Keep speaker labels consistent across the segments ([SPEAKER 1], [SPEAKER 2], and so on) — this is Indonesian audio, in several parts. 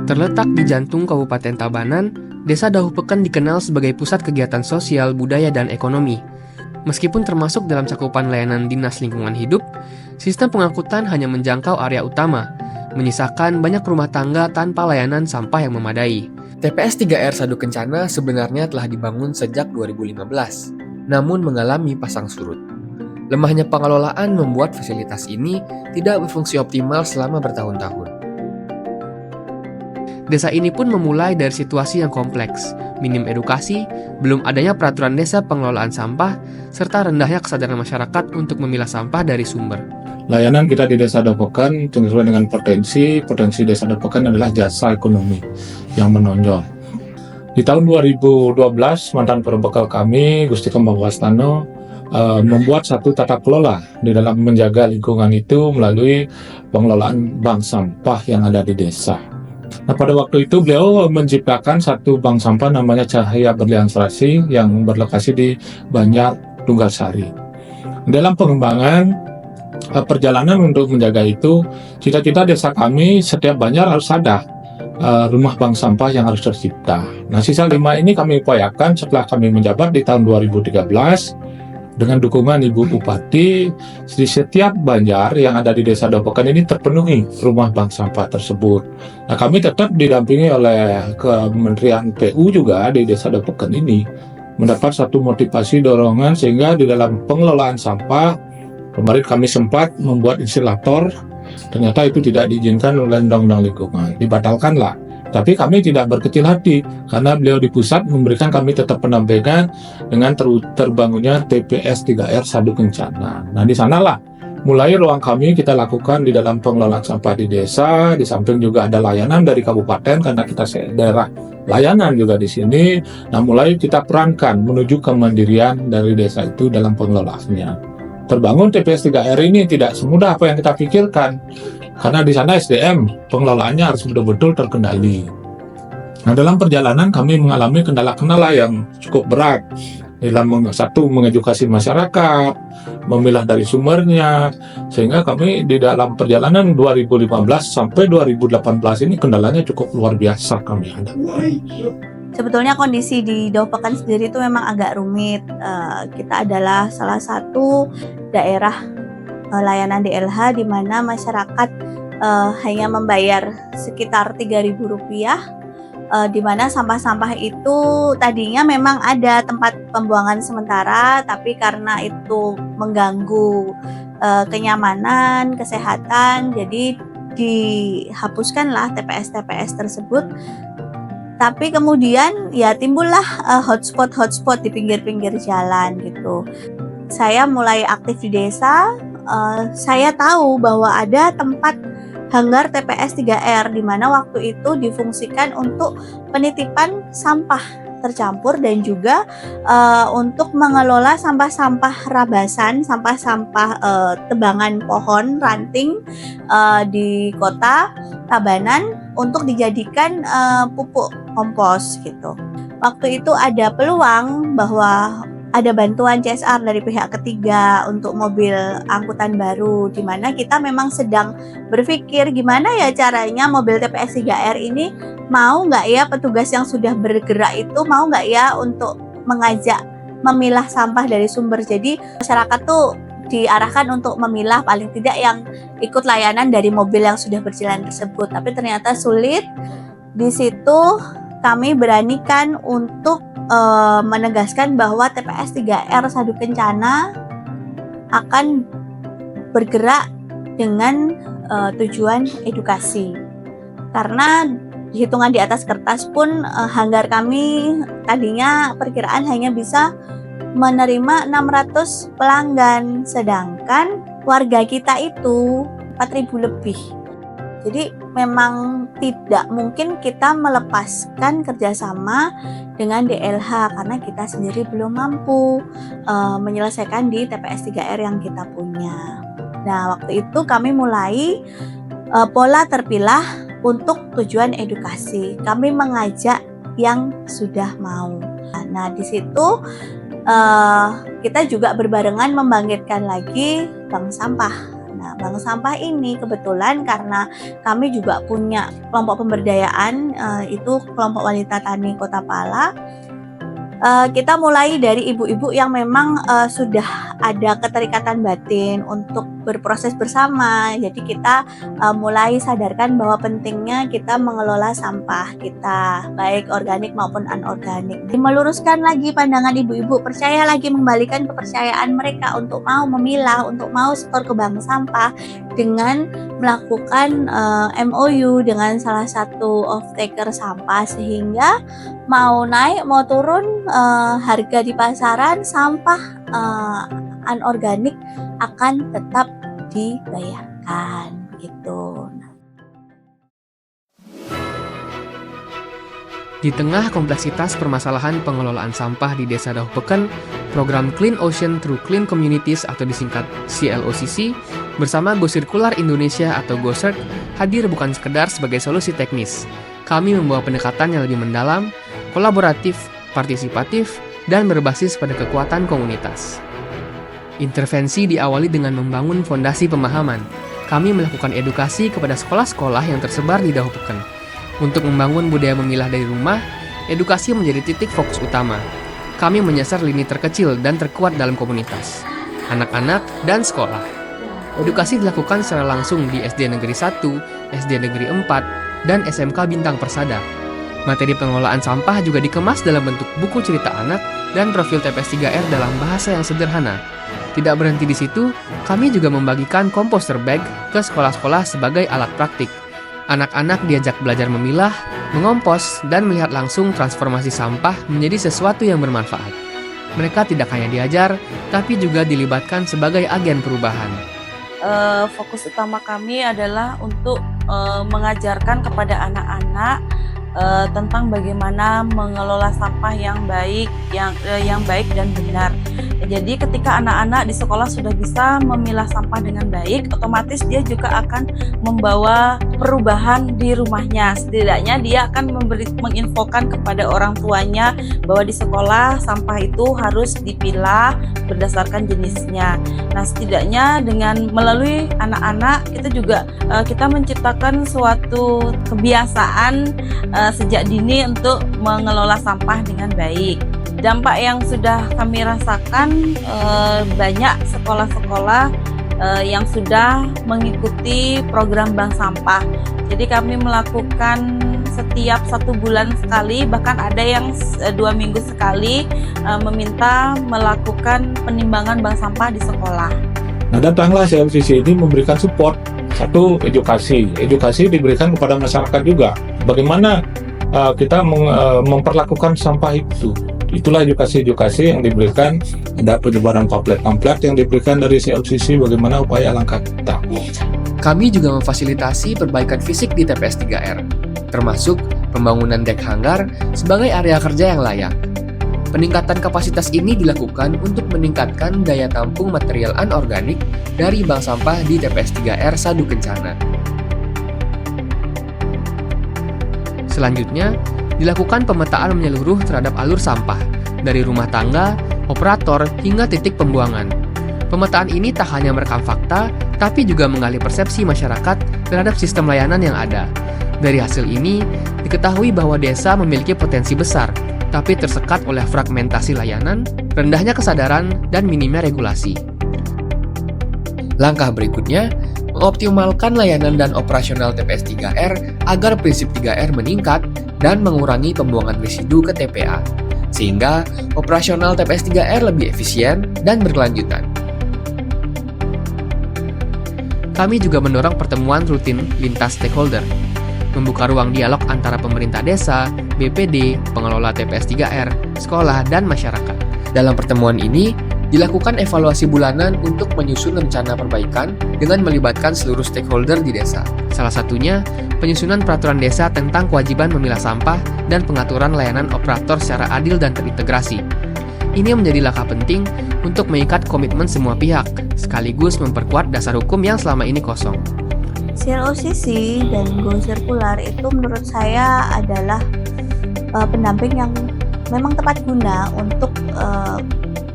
[SPEAKER 1] Terletak di jantung Kabupaten Tabanan, Desa Dahupekan dikenal sebagai pusat kegiatan sosial, budaya, dan ekonomi. Meskipun termasuk dalam cakupan layanan Dinas Lingkungan Hidup, sistem pengangkutan hanya menjangkau area utama, menyisakan banyak rumah tangga tanpa layanan sampah yang memadai. TPS 3R Sadu Kencana sebenarnya telah dibangun sejak 2015, namun mengalami pasang surut. Lemahnya pengelolaan membuat fasilitas ini tidak berfungsi optimal selama bertahun-tahun. Desa ini pun memulai dari situasi yang kompleks, minim edukasi, belum adanya peraturan desa pengelolaan sampah, serta rendahnya kesadaran masyarakat untuk memilah sampah dari sumber.
[SPEAKER 2] Layanan kita di Desa Dahupekan sesuai dengan potensi Desa Dahupekan adalah jasa ekonomi yang menonjol. Di tahun 2012, mantan perbekal kami, Gusti Kembang Wastano, membuat satu tata kelola di dalam menjaga lingkungan itu melalui pengelolaan bank sampah yang ada di desa. Nah, pada waktu itu beliau menciptakan satu bank sampah namanya Cahaya Berlianstrasi yang berlokasi di Banjar Tunggalsari. Dalam pengembangan perjalanan untuk menjaga itu, cita-cita desa kami setiap Banjar harus ada rumah bank sampah yang harus tercipta. Nah, sisa 5 ini kami upayakan setelah kami menjabat di tahun 2013 dengan dukungan Ibu Bupati. Di setiap Banjar yang ada di Desa Dahupekan ini terpenuhi rumah bank sampah tersebut. Nah, kami tetap didampingi oleh Kementerian PU juga di Desa Dahupekan ini mendapat satu motivasi dorongan sehingga di dalam pengelolaan sampah kemarin kami sempat membuat insilator. Ternyata itu tidak diizinkan oleh Undang-Undang Lingkungan, dibatalkanlah. Tapi kami tidak berkecil hati karena beliau di pusat memberikan kami tetap pendampingan dengan terbangunnya TPS 3R Sadu Kencana. Nah, di sanalah mulai ruang kami kita lakukan di dalam pengelolaan sampah di desa. Di samping juga ada layanan dari kabupaten karena kita daerah layanan juga di sini. Nah, mulai kita perankan menuju kemandirian dari desa itu dalam pengelolaannya. Terbangun TPS 3R ini tidak semudah apa yang kita pikirkan, karena di sana SDM pengelolaannya harus betul-betul terkendali. Nah, dalam perjalanan kami mengalami kendala-kendala yang cukup berat dalam mengedukasi masyarakat, memilah dari sumbernya, sehingga kami di dalam perjalanan 2015 sampai 2018 ini kendalanya cukup luar biasa kami hadapi.
[SPEAKER 3] Sebetulnya kondisi di Dahupekan sendiri itu memang agak rumit. Kita adalah salah satu daerah layanan DLH di mana masyarakat hanya membayar sekitar Rp3.000, di mana sampah-sampah itu tadinya memang ada tempat pembuangan sementara, tapi karena itu mengganggu kenyamanan, kesehatan, jadi dihapuskanlah TPS-TPS tersebut. Tapi kemudian ya timbullah hotspot di pinggir-pinggir jalan gitu. Saya mulai aktif di desa, saya tahu bahwa ada tempat hanggar TPS 3R di mana waktu itu difungsikan untuk penitipan sampah tercampur dan juga untuk mengelola sampah-sampah rabasan, sampah-sampah tebangan pohon ranting di kota Tabanan untuk dijadikan pupuk kompos gitu. Waktu itu ada peluang bahwa ada bantuan CSR dari pihak ketiga untuk mobil angkutan baru, di mana kita memang sedang berpikir gimana ya caranya mobil TPS 3R ini mau nggak ya petugas yang sudah bergerak itu mau nggak ya untuk mengajak memilah sampah dari sumber. Jadi masyarakat tuh diarahkan untuk memilah paling tidak yang ikut layanan dari mobil yang sudah berjalan tersebut. Tapi ternyata sulit. Di situ kami beranikan untuk menegaskan bahwa TPS 3R Sadu Kencana akan bergerak dengan tujuan edukasi. Karena hitungan di atas kertas pun hanggar kami tadinya perkiraan hanya bisa menerima 600 pelanggan, sedangkan warga kita itu 4.000 lebih. Jadi memang tidak mungkin kita melepaskan kerjasama dengan DLH karena kita sendiri belum mampu menyelesaikan di TPS 3R yang kita punya. Nah, waktu itu kami mulai pola terpilah untuk tujuan edukasi. Kami mengajak yang sudah mau. Nah, di situ kita juga berbarengan membangkitkan lagi bank sampah Nah, bank sampah ini kebetulan karena kami juga punya kelompok pemberdayaan, itu kelompok wanita tani Kota Pala. Kita mulai dari ibu-ibu yang memang sudah ada keterikatan batin untuk berproses bersama. Jadi kita mulai sadarkan bahwa pentingnya kita mengelola sampah kita, baik organik maupun anorganik. Meluruskan lagi pandangan ibu-ibu, percaya lagi, membalikan kepercayaan mereka untuk mau memilah, untuk mau setor ke bank sampah dengan melakukan MOU dengan salah satu off-taker sampah, sehingga mau naik mau turun harga di pasaran sampah anorganik akan tetap dibayarkan gitu.
[SPEAKER 1] Di tengah kompleksitas permasalahan pengelolaan sampah di Desa Dahupekan, program Clean Ocean Through Clean Communities atau disingkat CLOCC bersama Go Circular Indonesia atau GoCirc hadir bukan sekedar sebagai solusi teknis. Kami membawa pendekatan yang lebih mendalam, kolaboratif, partisipatif, dan berbasis pada kekuatan komunitas. Intervensi diawali dengan membangun fondasi pemahaman. Kami melakukan edukasi kepada sekolah-sekolah yang tersebar di Dahupekan. Untuk membangun budaya memilah dari rumah, edukasi menjadi titik fokus utama. Kami menyasar lini terkecil dan terkuat dalam komunitas, anak-anak dan sekolah. Edukasi dilakukan secara langsung di SD Negeri 1, SD Negeri 4, dan SMK Bintang Persada. Materi pengelolaan sampah juga dikemas dalam bentuk buku cerita anak dan profil TPS 3R dalam bahasa yang sederhana. Tidak berhenti di situ, kami juga membagikan komposter bag ke sekolah-sekolah sebagai alat praktik. Anak-anak diajak belajar memilah, mengompos, dan melihat langsung transformasi sampah menjadi sesuatu yang bermanfaat. Mereka tidak hanya diajar, tapi juga dilibatkan sebagai agen perubahan.
[SPEAKER 4] Fokus utama kami adalah untuk mengajarkan kepada anak-anak tentang bagaimana mengelola sampah yang baik, yang baik dan benar. Jadi ketika anak-anak di sekolah sudah bisa memilah sampah dengan baik, otomatis dia juga akan membawa perubahan di rumahnya. Setidaknya dia akan menginfokan kepada orang tuanya bahwa di sekolah sampah itu harus dipilah berdasarkan jenisnya. Nah, setidaknya dengan melalui anak-anak kita menciptakan suatu kebiasaan sejak dini untuk mengelola sampah dengan baik. Dampak yang sudah kami rasakan, banyak sekolah-sekolah yang sudah mengikuti program bank sampah. Jadi kami melakukan setiap 1 bulan sekali, bahkan ada yang 2 minggu sekali meminta melakukan penimbangan bank sampah di sekolah.
[SPEAKER 2] Nah, datanglah CLCC ini memberikan support. Satu, edukasi diberikan kepada masyarakat juga. Bagaimana kita memperlakukan sampah itu. Itulah edukasi yang diberikan. Ada penyebaran pamflet yang diberikan dari CLCC bagaimana upaya langkah kita.
[SPEAKER 1] Kami juga memfasilitasi perbaikan fisik di TPS 3R, termasuk pembangunan dek hanggar sebagai area kerja yang layak. Peningkatan kapasitas ini dilakukan untuk meningkatkan daya tampung material anorganik dari bank sampah di TPS 3R Sadu Kencana. Selanjutnya, dilakukan pemetaan menyeluruh terhadap alur sampah, dari rumah tangga, operator, hingga titik pembuangan. Pemetaan ini tak hanya merekam fakta, tapi juga menggali persepsi masyarakat terhadap sistem layanan yang ada. Dari hasil ini, diketahui bahwa desa memiliki potensi besar, tapi tersekat oleh fragmentasi layanan, rendahnya kesadaran, dan minimnya regulasi. Langkah berikutnya, mengoptimalkan layanan dan operasional TPS 3R agar prinsip 3R meningkat dan mengurangi pembuangan residu ke TPA, sehingga operasional TPS 3R lebih efisien dan berkelanjutan. Kami juga mendorong pertemuan rutin lintas stakeholder, membuka ruang dialog antara pemerintah desa, BPD, pengelola TPS 3R, sekolah, dan masyarakat. Dalam pertemuan ini, dilakukan evaluasi bulanan untuk menyusun rencana perbaikan dengan melibatkan seluruh stakeholder di desa. Salah satunya, penyusunan peraturan desa tentang kewajiban memilah sampah dan pengaturan layanan operator secara adil dan terintegrasi. Ini menjadi langkah penting untuk mengikat komitmen semua pihak, sekaligus memperkuat dasar hukum yang selama ini kosong.
[SPEAKER 3] CLOCC dan Go Circular itu menurut saya adalah pendamping yang memang tepat guna untuk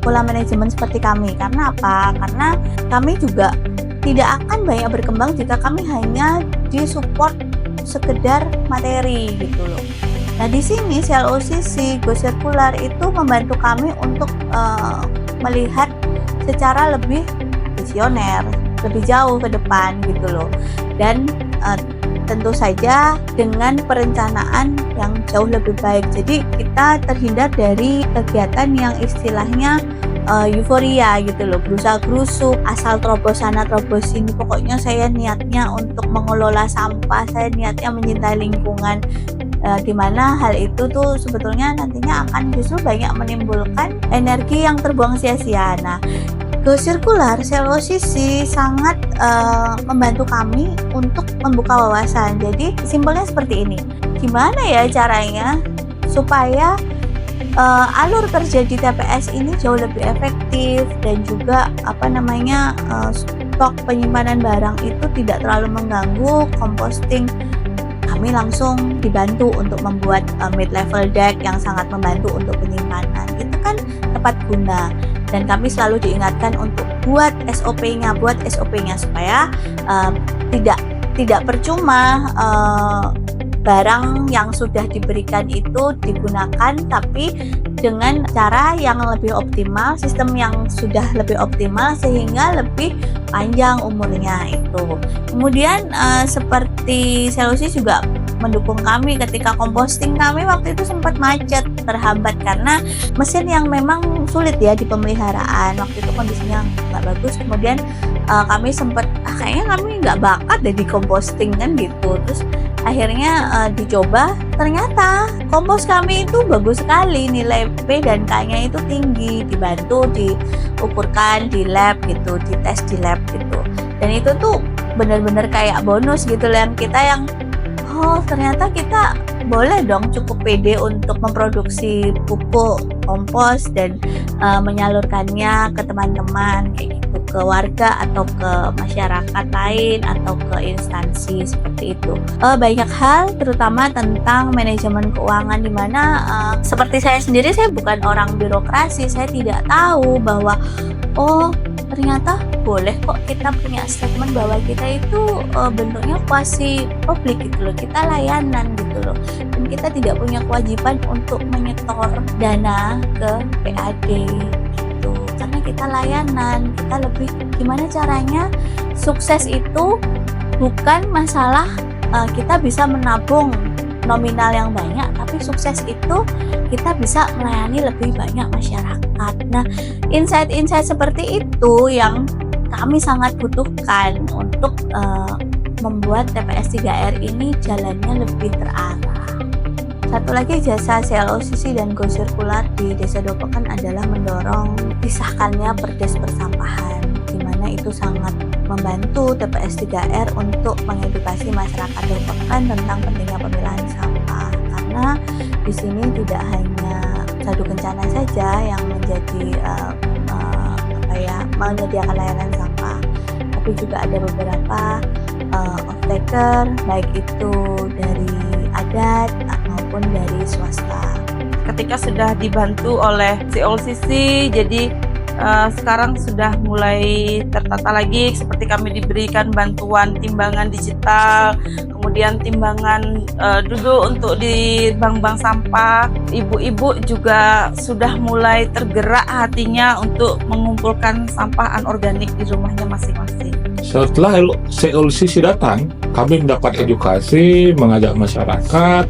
[SPEAKER 3] pola manajemen seperti kami. Karena apa? Karena kami juga tidak akan banyak berkembang jika kami hanya disupport sekedar materi gitu loh. Nah di sini CLOCC Go Circular itu membantu kami untuk melihat secara lebih visioner, lebih jauh ke depan gitu loh. Dan tentu saja dengan perencanaan yang jauh lebih baik. Jadi kita terhindar dari kegiatan yang istilahnya euforia gitu loh, gerusa-gerusuk, asal terobos sana terobos sini. Pokoknya saya niatnya untuk mengelola sampah, saya niatnya mencintai lingkungan. Di mana hal itu tuh sebetulnya nantinya akan justru banyak menimbulkan energi yang terbuang sia-sia. Nah, Go Circular CLOCC sangat membantu kami untuk membuka wawasan. Jadi simpelnya seperti ini. Gimana ya caranya supaya alur kerja di TPS ini jauh lebih efektif dan juga stok penyimpanan barang itu tidak terlalu mengganggu composting. Kami langsung dibantu untuk membuat mid-level deck yang sangat membantu untuk penyimpanan. Itu kan tepat guna. Dan kami selalu diingatkan untuk buat SOP-nya supaya tidak percuma barang yang sudah diberikan itu digunakan, tapi dengan cara yang lebih optimal, sistem yang sudah lebih optimal sehingga lebih panjang umurnya itu. Kemudian seperti CLOCC juga mendukung kami ketika composting kami waktu itu sempat macet, terhambat karena mesin yang memang sulit ya di pemeliharaan, waktu itu kondisinya nggak bagus. Kemudian kami sempat kayaknya kami nggak bakat deh di composting kan gitu, terus akhirnya dicoba, ternyata kompos kami itu bagus sekali, nilai P dan K-nya itu tinggi, dibantu diukurkan di lab gitu, dites di lab gitu. Dan itu tuh benar-benar kayak bonus gitu loh, yang oh ternyata kita boleh dong cukup pede untuk memproduksi pupuk kompos dan menyalurkannya ke teman-teman kayak gitu, ke warga atau ke masyarakat lain atau ke instansi seperti itu. Banyak hal terutama tentang manajemen keuangan di mana seperti saya sendiri, saya bukan orang birokrasi, saya tidak tahu bahwa oh ternyata boleh kok kita punya statement bahwa kita itu bentuknya kuasi publik gitu loh, kita layanan gitu loh, dan kita tidak punya kewajiban untuk menyetor dana ke PAD gitu, karena kita layanan. Kita lebih gimana caranya sukses itu bukan masalah kita bisa menabung nominal yang banyak, tapi sukses itu kita bisa melayani lebih banyak masyarakat. Nah, insight-insight seperti itu yang kami sangat butuhkan untuk membuat TPS 3R ini jalannya lebih terarah. Satu lagi jasa CLOCC dan Go Circular di Desa Dopekan adalah mendorong disahkannya Perdes Persampahan, di mana itu sangat membantu TPS 3R untuk mengedukasi masyarakat Dopekan tentang pentingnya pemilahan sampah. Karena di sini tidak hanya Sadu Kencana saja yang menjadi menyediakan layanan sampah, tapi juga ada beberapa off-taker, baik itu dari adat maupun dari swasta.
[SPEAKER 4] Ketika sudah dibantu oleh CLOCC, jadi sekarang sudah mulai tertata lagi, seperti kami diberikan bantuan timbangan digital, kemudian timbangan duduk untuk di bank-bank sampah. Ibu-ibu juga sudah mulai tergerak hatinya untuk mengumpulkan sampah anorganik di rumahnya masing-masing.
[SPEAKER 2] Setelah CLOCC datang, kami mendapat edukasi, mengajak masyarakat,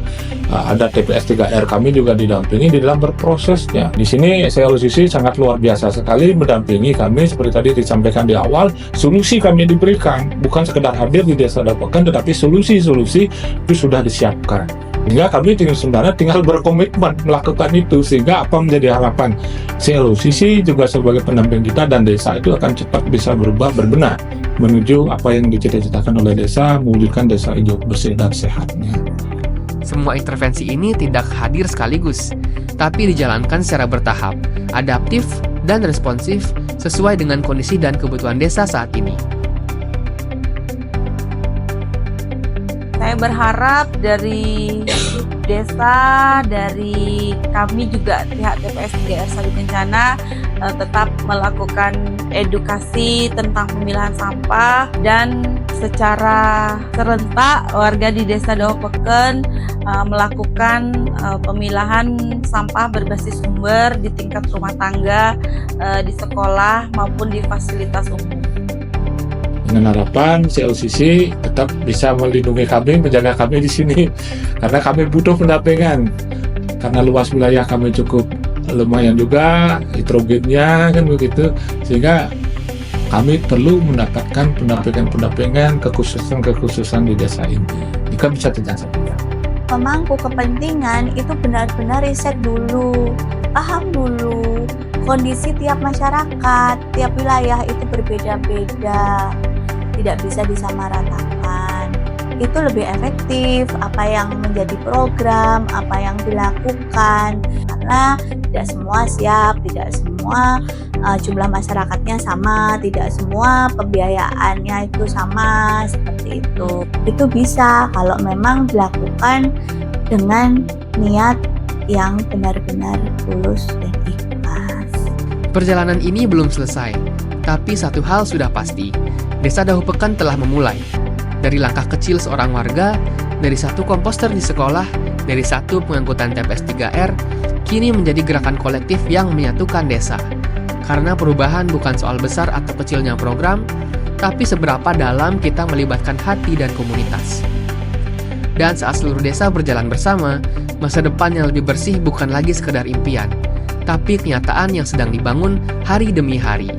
[SPEAKER 2] ada TPS 3R kami juga didampingi di dalam berprosesnya. Di sini CLOCC sangat luar biasa sekali mendampingi kami, seperti tadi disampaikan di awal, solusi kami diberikan, bukan sekedar hadir di Desa Dopekan, tetapi solusi-solusi itu sudah disiapkan. Sehingga kami sebenarnya tinggal berkomitmen melakukan itu, sehingga apa menjadi harapan CLOCC juga sebagai pendamping kita, dan desa itu akan cepat bisa berubah, berbenah menuju apa yang dicita-citakan oleh desa, mewujudkan desa hijau bersih dan sehatnya.
[SPEAKER 1] Semua intervensi ini tidak hadir sekaligus, tapi dijalankan secara bertahap, adaptif, dan responsif sesuai dengan kondisi dan kebutuhan desa saat ini.
[SPEAKER 4] Saya berharap dari desa, dari kami juga pihak TPS 3R Sadu Kencana tetap melakukan edukasi tentang pemilahan sampah, dan secara serentak warga di Desa Dawapeken melakukan pemilahan sampah berbasis sumber di tingkat rumah tangga, di sekolah maupun di fasilitas umum.
[SPEAKER 2] Dengan harapan CLCC tetap bisa melindungi kami, menjaga kami di sini, karena kami butuh pendampingan. Karena luas wilayah kami cukup lumayan juga, heterogennya kan begitu, sehingga kami perlu mendapatkan pendampingan kekhususan di desa ini. Jika bisa terjadi.
[SPEAKER 3] Pemangku kepentingan itu benar-benar riset dulu, paham dulu kondisi tiap masyarakat, tiap wilayah itu berbeda-beda, tidak bisa disamaratakan. Itu lebih efektif apa yang menjadi program, apa yang dilakukan, karena tidak semua siap, tidak semua jumlah masyarakatnya sama, tidak semua pembiayaannya itu sama, seperti itu. Itu bisa kalau memang dilakukan dengan niat yang benar-benar tulus dan ikhlas.
[SPEAKER 1] Perjalanan ini belum selesai, tapi satu hal sudah pasti, Desa Dawapeken telah memulai. Dari langkah kecil seorang warga, dari satu komposter di sekolah, dari satu pengangkutan TPS 3R, kini menjadi gerakan kolektif yang menyatukan desa. Karena perubahan bukan soal besar atau kecilnya program, tapi seberapa dalam kita melibatkan hati dan komunitas. Dan saat seluruh desa berjalan bersama, masa depan yang lebih bersih bukan lagi sekedar impian, tapi kenyataan yang sedang dibangun hari demi hari.